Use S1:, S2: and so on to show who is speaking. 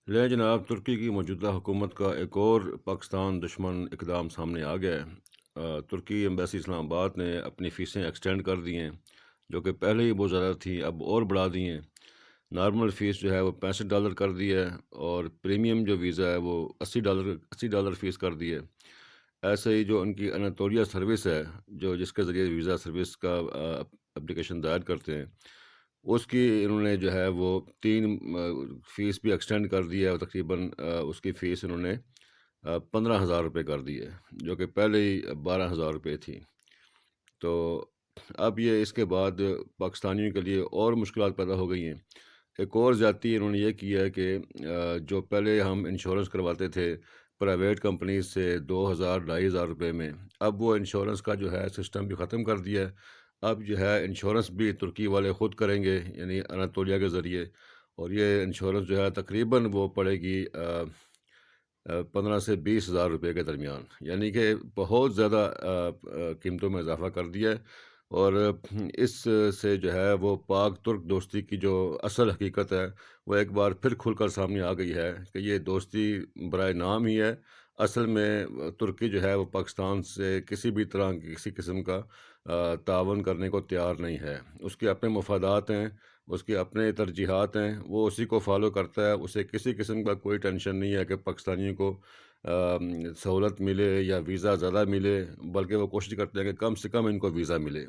S1: لے جناب، ترکی کی موجودہ حکومت کا ایک اور پاکستان دشمن اقدام سامنے آ گیا ہے۔ ترکی ایمبیسی اسلام آباد نے اپنی فیسیں ایکسٹینڈ کر دی ہیں، جو کہ پہلے ہی بہت زیادہ تھیں، اب اور بڑھا دی ہیں۔ نارمل فیس جو ہے وہ $65 کر دی ہے، اور پریمیم جو ویزا ہے وہ $80 فیس کر دی ہے۔ ایسے ہی جو ان کی اناتولیا سروس ہے، جس کے ذریعے ویزا سروس کا اپلیکیشن دائر کرتے ہیں، اس کی انہوں نے جو ہے وہ 3 فیس بھی ایکسٹینڈ کر دی ہے، اور تقریباً اس کی فیس انہوں نے $15,000 کر دی ہے، جو کہ پہلے ہی $12,000 تھی۔ تو اب یہ اس کے بعد پاکستانیوں کے لیے اور مشکلات پیدا ہو گئی ہیں۔ ایک اور زیادتی انہوں نے یہ کی ہے کہ جو پہلے ہم انشورنس کرواتے تھے پرائیویٹ کمپنیز سے 2,000 – 2,500 میں، اب وہ انشورنس کا جو ہے سسٹم بھی ختم کر دیا ہے۔ اب جو ہے انشورنس بھی ترکی والے خود کریں گے، یعنی اناتولیا کے ذریعے، اور یہ انشورنس جو ہے تقریباً وہ پڑے گی 15 سے 20 ہزار روپے کے درمیان، یعنی کہ بہت زیادہ قیمتوں میں اضافہ کر دیا ہے۔ اور اس سے جو ہے وہ پاک ترک دوستی کی جو اصل حقیقت ہے وہ ایک بار پھر کھل کر سامنے آ گئی ہے کہ یہ دوستی برائے نام ہی ہے۔ اصل میں ترکی جو ہے وہ پاکستان سے کسی بھی طرح کی کسی قسم کا تعاون کرنے کو تیار نہیں ہے۔ اس کے اپنے مفادات ہیں، اس کے اپنے ترجیحات ہیں، وہ اسی کو فالو کرتا ہے۔ اسے کسی قسم کا کوئی ٹینشن نہیں ہے کہ پاکستانیوں کو سہولت ملے یا ویزا زیادہ ملے، بلکہ وہ کوشش کرتے ہیں کہ کم سے کم ان کو ویزا ملے۔